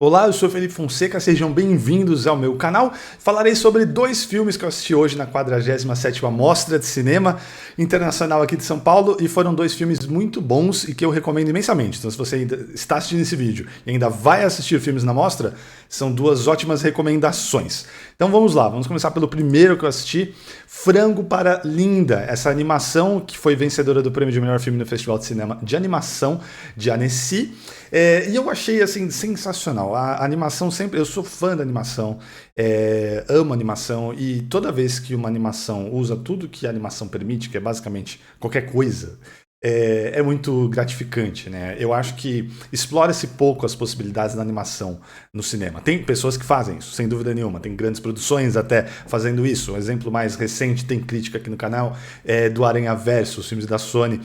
Olá, eu sou Felipe Fonseca, sejam bem-vindos ao meu canal. Falarei sobre dois filmes que eu assisti hoje na 47ª Mostra de Cinema Internacional aqui de São Paulo e foram dois filmes muito bons e que eu recomendo imensamente. Então, se você ainda está assistindo esse vídeo e ainda vai assistir filmes na Mostra, são duas ótimas recomendações. Então vamos lá, vamos começar pelo primeiro que eu assisti, Frango para Linda, essa animação que foi vencedora do prêmio de melhor filme no Festival de Cinema de Animação de Annecy. E eu achei assim sensacional. A animação sempre. Eu sou fã da animação, amo animação, e toda vez que uma animação usa tudo que a animação permite, que é basicamente qualquer coisa, é muito gratificante, né? Eu acho que explora-se pouco as possibilidades da animação no cinema. Tem pessoas que fazem isso, sem dúvida nenhuma. Tem grandes produções até fazendo isso. Um exemplo mais recente, tem crítica aqui no canal, do Aranhaverso, os filmes da Sony,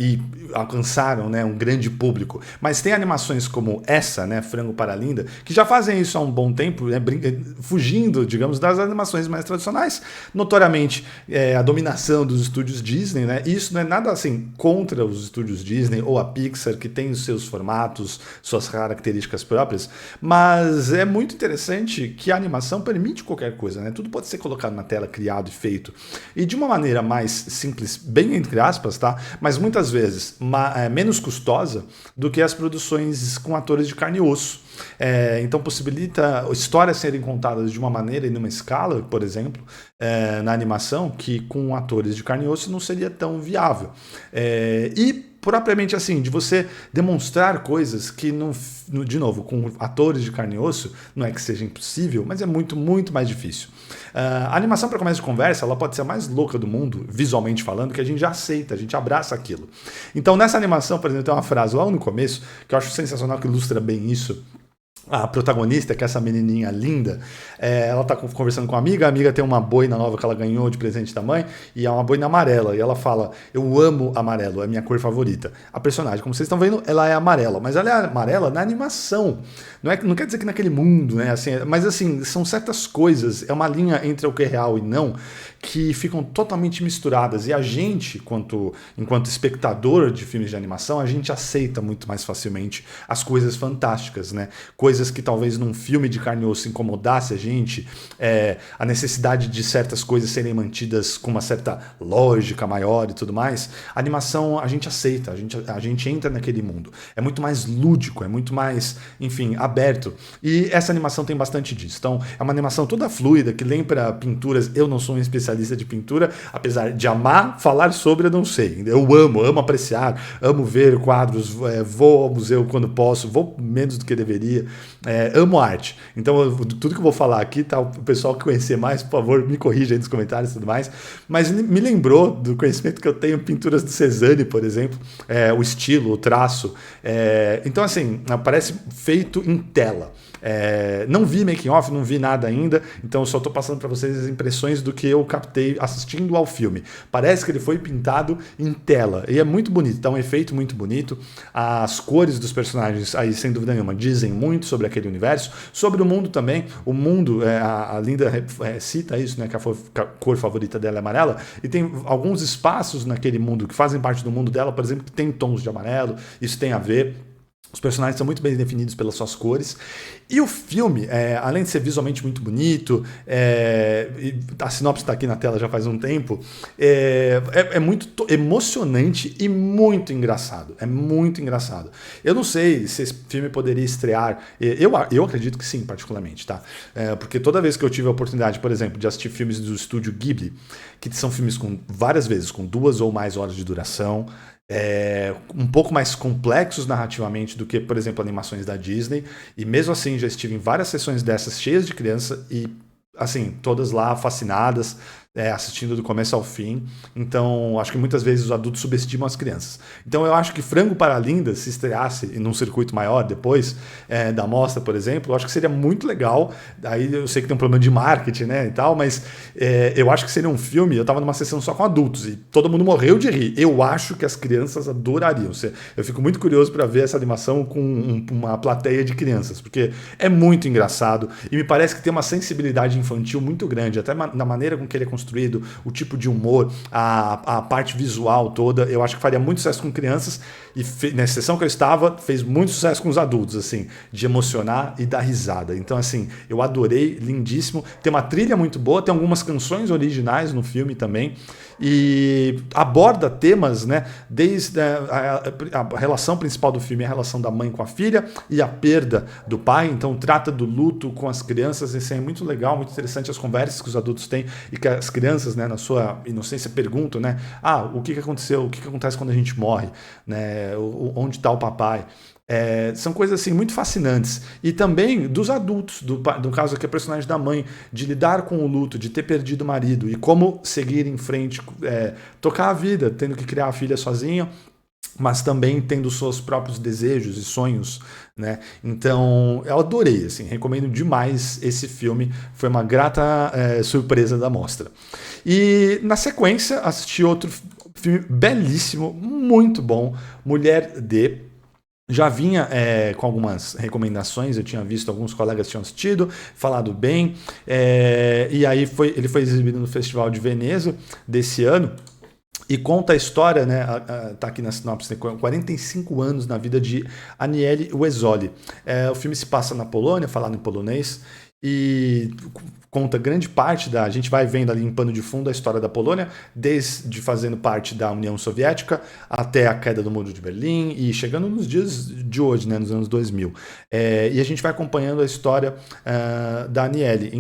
e alcançaram, né, um grande público. Mas tem animações como essa, né, Frango para Linda, que já fazem isso há um bom tempo, né, fugindo, digamos, das animações mais tradicionais. Notoriamente, a dominação dos estúdios Disney, né? E isso não é nada assim contra os estúdios Disney ou a Pixar, que tem os seus formatos, suas características próprias, mas é muito interessante que a animação permite qualquer coisa, né? Tudo pode ser colocado na tela, criado e feito. E de uma maneira mais simples, bem entre aspas, tá? Mas muitas vezes menos custosa do que as produções com atores de carne e osso. Então possibilita histórias serem contadas de uma maneira e numa escala, por exemplo, na animação, que com atores de carne e osso não seria tão viável. E propriamente assim, de você demonstrar coisas que, de novo, com atores de carne e osso, não é que seja impossível, mas é muito, muito mais difícil. A animação para começo de conversa, ela pode ser a mais louca do mundo, visualmente falando, que a gente já aceita, a gente abraça aquilo. Então nessa animação, por exemplo, tem uma frase lá no começo, que eu acho sensacional, que ilustra bem isso. A protagonista, que é essa menininha linda, ela tá conversando com a amiga tem uma boina nova que ela ganhou de presente da mãe, e é uma boina amarela, e ela fala, eu amo amarelo, é minha cor favorita. A personagem, como vocês estão vendo, ela é amarela, mas ela é amarela na animação, não quer dizer que naquele mundo, né, assim, mas assim, são certas coisas, é uma linha entre o que é real e não, que ficam totalmente misturadas, e a gente, enquanto espectador de filmes de animação, a gente aceita muito mais facilmente as coisas fantásticas, né, coisas que talvez num filme de carne e osso incomodasse a gente, a necessidade de certas coisas serem mantidas com uma certa lógica maior e tudo mais, a animação a gente aceita, a gente entra naquele mundo. É muito mais lúdico, é muito mais, enfim, aberto. E essa animação tem bastante disso. Então, é uma animação toda fluida, que lembra pinturas. Eu não sou um especialista de pintura, apesar de amar falar sobre, eu não sei. Eu amo apreciar, amo ver quadros, vou ao museu quando posso, vou menos do que deveria. Amo arte, então tudo que eu vou falar aqui, tá, o pessoal que conhecer mais, por favor, me corrija aí nos comentários e tudo mais, mas me lembrou do conhecimento que eu tenho em pinturas do Cézanne, por exemplo, o estilo, o traço, então assim, parece feito em tela. Não vi making off, não vi nada ainda, então eu só estou passando para vocês as impressões do que eu captei assistindo ao filme. Parece que ele foi pintado em tela e é muito bonito, tá um efeito muito bonito. As cores dos personagens aí, sem dúvida nenhuma, dizem muito sobre aquele universo, sobre o mundo também. O mundo, a Linda cita isso, né, que a cor favorita dela é amarela, e tem alguns espaços naquele mundo que fazem parte do mundo dela, por exemplo, que tem tons de amarelo, isso tem a ver. Os personagens são muito bem definidos pelas suas cores. E o filme, além de ser visualmente muito bonito, a sinopse está aqui na tela já faz um tempo, é muito emocionante e muito engraçado. É muito engraçado. Eu não sei se esse filme poderia estrear. Eu acredito que sim, particularmente, tá? Porque toda vez que eu tive a oportunidade, por exemplo, de assistir filmes do estúdio Ghibli, que são filmes com várias vezes, com 2 ou mais horas de duração, um pouco mais complexos narrativamente do que, por exemplo, animações da Disney, e mesmo assim já estive em várias sessões dessas cheias de criança e, assim, todas lá fascinadas, assistindo do começo ao fim. Então, acho que muitas vezes os adultos subestimam as crianças. Então, eu acho que Frango para Linda, se estreasse num circuito maior depois da mostra, por exemplo, eu acho que seria muito legal. Aí eu sei que tem um problema de marketing, né, e tal, mas eu acho que seria um filme. Eu estava numa sessão só com adultos e todo mundo morreu de rir. Eu acho que as crianças adorariam. Eu fico muito curioso para ver essa animação com uma plateia de crianças, porque é muito engraçado e me parece que tem uma sensibilidade infantil muito grande, até na maneira com que ele é construído construído, o tipo de humor, a parte visual toda, eu acho que faria muito sucesso com crianças e na sessão que eu estava, fez muito sucesso com os adultos, assim, de emocionar e dar risada. Então, assim, eu adorei, lindíssimo. Tem uma trilha muito boa, tem algumas canções originais no filme também e aborda temas, né, desde a relação principal do filme é a relação da mãe com a filha e a perda do pai, então trata do luto com as crianças, isso é muito legal, muito interessante as conversas que os adultos têm e que as crianças, né, na sua inocência perguntam, né, o que aconteceu, o que acontece quando a gente morre, né, onde está o papai. São coisas assim muito fascinantes. E também dos adultos, do caso aqui, a personagem da mãe, de lidar com o luto, de ter perdido o marido e como seguir em frente, tocar a vida, tendo que criar a filha sozinha, mas também tendo seus próprios desejos e sonhos, né? Então, eu adorei, assim, recomendo demais esse filme, foi uma grata surpresa da mostra. E na sequência, assisti outro filme belíssimo, muito bom, Mulher D. Já vinha com algumas recomendações, eu tinha visto, alguns colegas tinham assistido, falado bem, e aí ele foi exibido no Festival de Veneza desse ano, e conta a história, né, tá aqui na sinopse, 45 anos na vida de Aniele Wesoly. O filme se passa na Polônia, falado em polonês, e conta grande parte a gente vai vendo ali em pano de fundo a história da Polônia, desde fazendo parte da União Soviética até a queda do Muro de Berlim e chegando nos dias de hoje, né, nos anos 2000. E a gente vai acompanhando a história da Aniele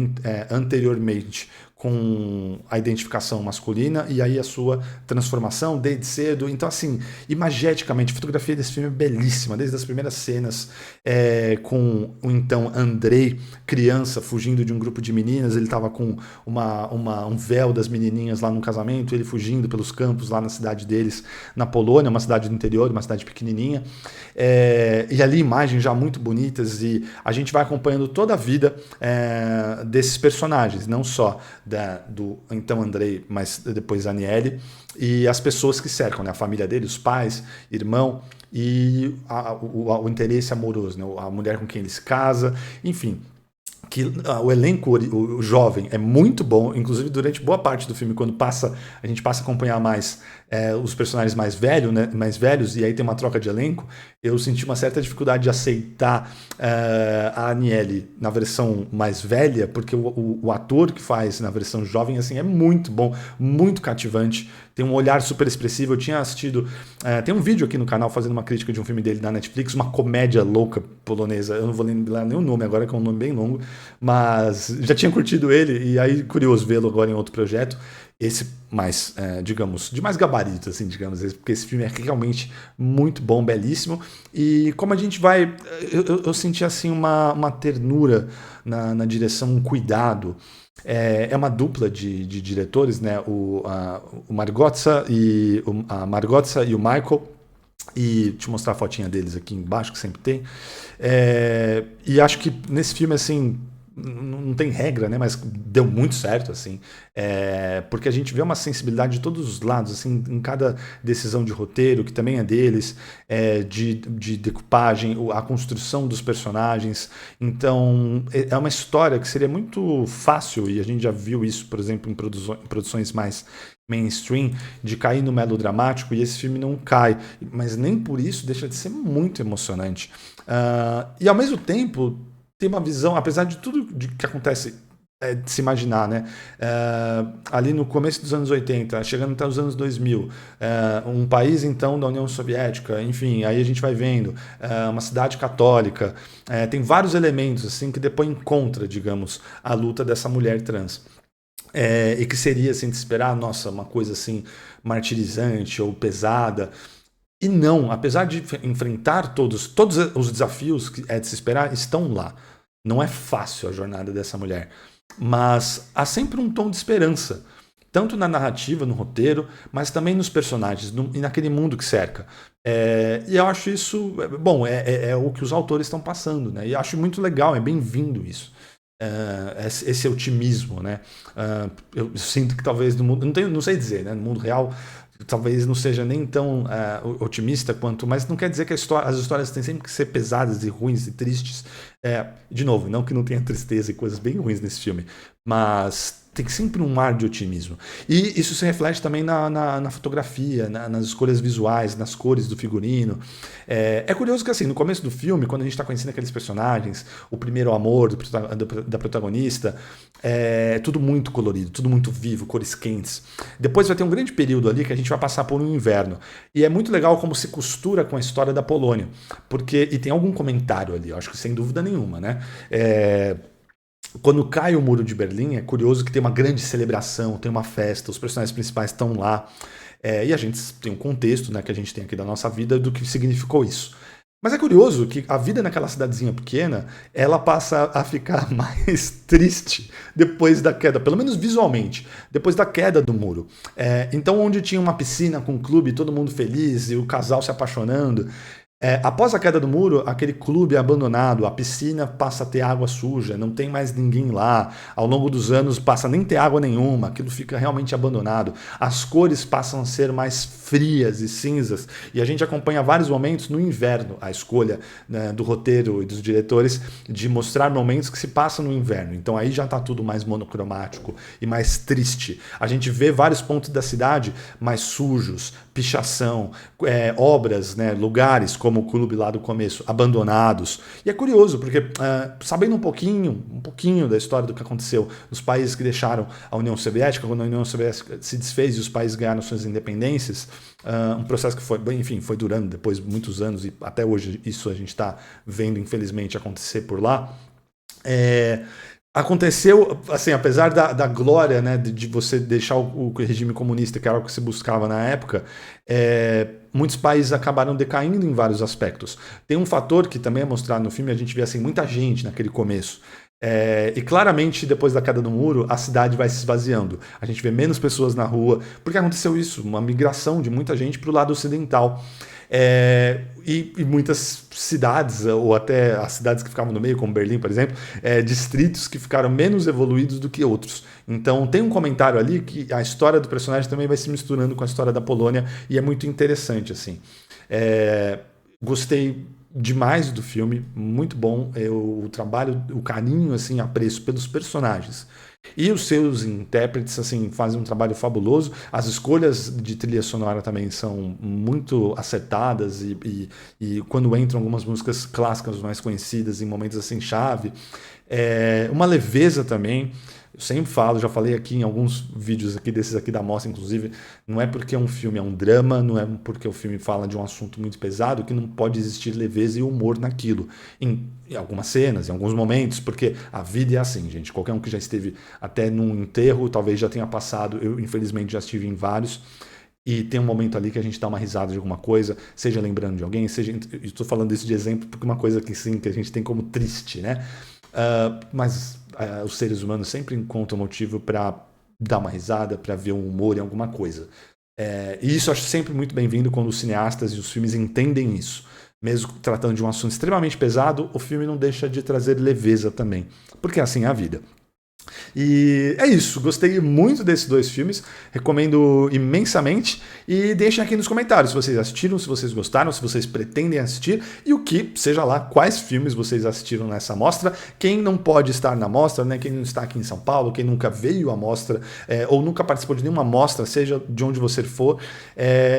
anteriormente, com a identificação masculina e aí a sua transformação desde cedo. Então, assim, imageticamente, a fotografia desse filme é belíssima, desde as primeiras cenas com o então Andrei, criança, fugindo de um grupo de meninas, ele estava com um véu das menininhas lá no casamento, ele fugindo pelos campos lá na cidade deles, na Polônia, uma cidade do interior, uma cidade pequenininha, e ali imagens já muito bonitas e a gente vai acompanhando toda a vida desses personagens, não só do então Andrei, mas depois Aniele, e as pessoas que cercam, né? A família dele, os pais, irmão e o interesse amoroso, né? A mulher com quem ele se casa, enfim. Que o elenco, o jovem, é muito bom, inclusive durante boa parte do filme, quando a gente passa a acompanhar mais os personagens mais velhos, né, mais velhos, e aí tem uma troca de elenco, eu senti uma certa dificuldade de aceitar a Aniele na versão mais velha, porque o ator que faz na versão jovem, assim, é muito bom, muito cativante, tem um olhar super expressivo. Eu tinha assistido, tem um vídeo aqui no canal fazendo uma crítica de um filme dele da Netflix, uma comédia louca polonesa, eu não vou lembrar nem o nome agora, que é um nome bem longo, mas já tinha curtido ele, e aí curioso vê-lo agora em outro projeto, esse mais, digamos, de mais gabarito, assim, digamos, porque esse filme é realmente muito bom, belíssimo, e como a gente vai, eu senti assim uma ternura na direção, um cuidado. É uma dupla de diretores, né? O Margotza e o Michael. E deixa eu mostrar a fotinha deles aqui embaixo, que sempre tem. E acho que nesse filme, assim, não tem regra, né? Mas deu muito certo, assim. Porque a gente vê uma sensibilidade de todos os lados, assim, em cada decisão de roteiro, que também é deles, de decupagem, a construção dos personagens. Então, é uma história que seria muito fácil, e a gente já viu isso, por exemplo, em produções mais mainstream, de cair no melodramático, e esse filme não cai, mas nem por isso deixa de ser muito emocionante. E ao mesmo tempo tem uma visão, apesar de tudo que acontece, de se imaginar, né? Ali no começo dos anos 80, chegando até os anos 2000, um país então da União Soviética, enfim, aí a gente vai vendo, uma cidade católica, tem vários elementos assim que depõem contra, digamos, a luta dessa mulher trans. E que seria, assim, de esperar, nossa, uma coisa assim martirizante ou pesada. E não, apesar de enfrentar todos os desafios que é de se esperar, estão lá. Não é fácil a jornada dessa mulher, mas há sempre um tom de esperança, tanto na narrativa, no roteiro, mas também nos personagens e naquele mundo que cerca. E eu acho isso, bom, é o que os autores estão passando, né? E eu acho muito legal, é bem-vindo isso. Esse otimismo, né? Eu sinto que talvez no mundo, não sei dizer, né? No mundo real talvez não seja nem tão otimista quanto, mas não quer dizer que as histórias têm sempre que ser pesadas e ruins e tristes. De novo, não que não tenha tristeza e coisas bem ruins nesse filme, mas tem sempre um ar de otimismo. E isso se reflete também na fotografia, nas escolhas visuais, nas cores do figurino. É curioso que, assim, no começo do filme, quando a gente está conhecendo aqueles personagens, o primeiro amor da protagonista, é tudo muito colorido, tudo muito vivo, cores quentes. Depois vai ter um grande período ali que a gente vai passar por um inverno. E é muito legal como se costura com a história da Polônia. E tem algum comentário ali, eu acho que sem dúvida nenhuma, né? Quando cai o Muro de Berlim, é curioso que tem uma grande celebração, tem uma festa, os personagens principais estão lá. E a gente tem um contexto, né, que a gente tem aqui da nossa vida do que significou isso. Mas é curioso que a vida naquela cidadezinha pequena, ela passa a ficar mais triste depois da queda, pelo menos visualmente, depois da queda do muro. Então, onde tinha uma piscina com um clube, todo mundo feliz e o casal se apaixonando, após a queda do muro, aquele clube é abandonado, a piscina passa a ter água suja, não tem mais ninguém lá. Ao longo dos anos passa a nem ter água nenhuma, aquilo fica realmente abandonado. As cores passam a ser mais frias e cinzas, e a gente acompanha vários momentos no inverno, a escolha, né, do roteiro e dos diretores de mostrar momentos que se passam no inverno. Então aí já está tudo mais monocromático e mais triste. A gente vê vários pontos da cidade mais sujos, pichação, obras, né, lugares como o clube lá do começo, abandonados. E é curioso, porque sabendo um pouquinho da história do que aconteceu nos países que deixaram a União Soviética, quando a União Soviética se desfez e os países ganharam suas independências, um processo que foi durando depois de muitos anos, e até hoje isso a gente está vendo, infelizmente, acontecer por lá. Aconteceu, assim, apesar da glória, né, de você deixar o regime comunista, que era o que se buscava na época, muitos países acabaram decaindo em vários aspectos. Tem um fator que também é mostrado no filme, a gente vê assim, muita gente naquele começo. E claramente, depois da queda do muro, a cidade vai se esvaziando. A gente vê menos pessoas na rua, porque aconteceu isso, uma migração de muita gente para o lado ocidental. E muitas cidades, ou até as cidades que ficavam no meio, como Berlim, por exemplo, distritos que ficaram menos evoluídos do que outros. Então tem um comentário ali que a história do personagem também vai se misturando com a história da Polônia, e é muito interessante, assim. Gostei demais do filme, muito bom. O trabalho, o carinho, assim, apreço pelos personagens. E os seus intérpretes, assim, fazem um trabalho fabuloso. As escolhas de trilha sonora também são muito acertadas, e quando entram algumas músicas clássicas mais conhecidas em momentos assim chave, uma leveza também. Eu sempre falo, já falei aqui em alguns vídeos aqui desses aqui da mostra, inclusive, não é porque um filme é um drama, não é porque o filme fala de um assunto muito pesado que não pode existir leveza e humor naquilo. Em algumas cenas, em alguns momentos, porque a vida é assim, gente. Qualquer um que já esteve até num enterro, talvez já tenha passado, eu infelizmente já estive em vários, e tem um momento ali que a gente dá uma risada de alguma coisa, seja lembrando de alguém, seja... Estou falando isso de exemplo porque é uma coisa que sim, que a gente tem como triste, né? Mas os seres humanos sempre encontram motivo para dar uma risada, para ver um humor em alguma coisa. E isso eu acho sempre muito bem-vindo quando os cineastas e os filmes entendem isso. Mesmo tratando de um assunto extremamente pesado, o filme não deixa de trazer leveza também, porque assim é a vida. E é isso, gostei muito desses dois filmes, recomendo imensamente, e deixem aqui nos comentários se vocês assistiram, se vocês gostaram, se vocês pretendem assistir, e o que, seja lá, quais filmes vocês assistiram nessa mostra. Quem não pode estar na mostra, né, quem não está aqui em São Paulo, quem nunca veio à mostra, ou nunca participou de nenhuma mostra, seja de onde você for,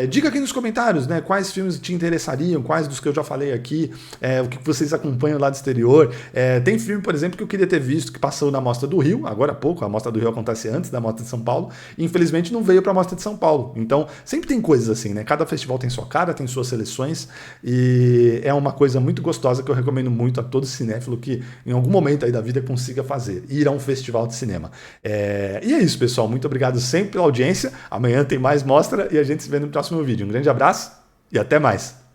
diga aqui nos comentários, né, quais filmes te interessariam, quais dos que eu já falei aqui, o que vocês acompanham lá do exterior. Tem filme, por exemplo, que eu queria ter visto, que passou na Mostra do Rio, agora há pouco, a Mostra do Rio acontece antes da Mostra de São Paulo, e infelizmente não veio para a Mostra de São Paulo. Então, sempre tem coisas assim, né? Cada festival tem sua cara, tem suas seleções, e é uma coisa muito gostosa que eu recomendo muito a todo cinéfilo que em algum momento aí da vida consiga fazer, ir a um festival de cinema. E é isso, pessoal. Muito obrigado sempre pela audiência. Amanhã tem mais mostra e a gente se vê no próximo vídeo. Um grande abraço e até mais!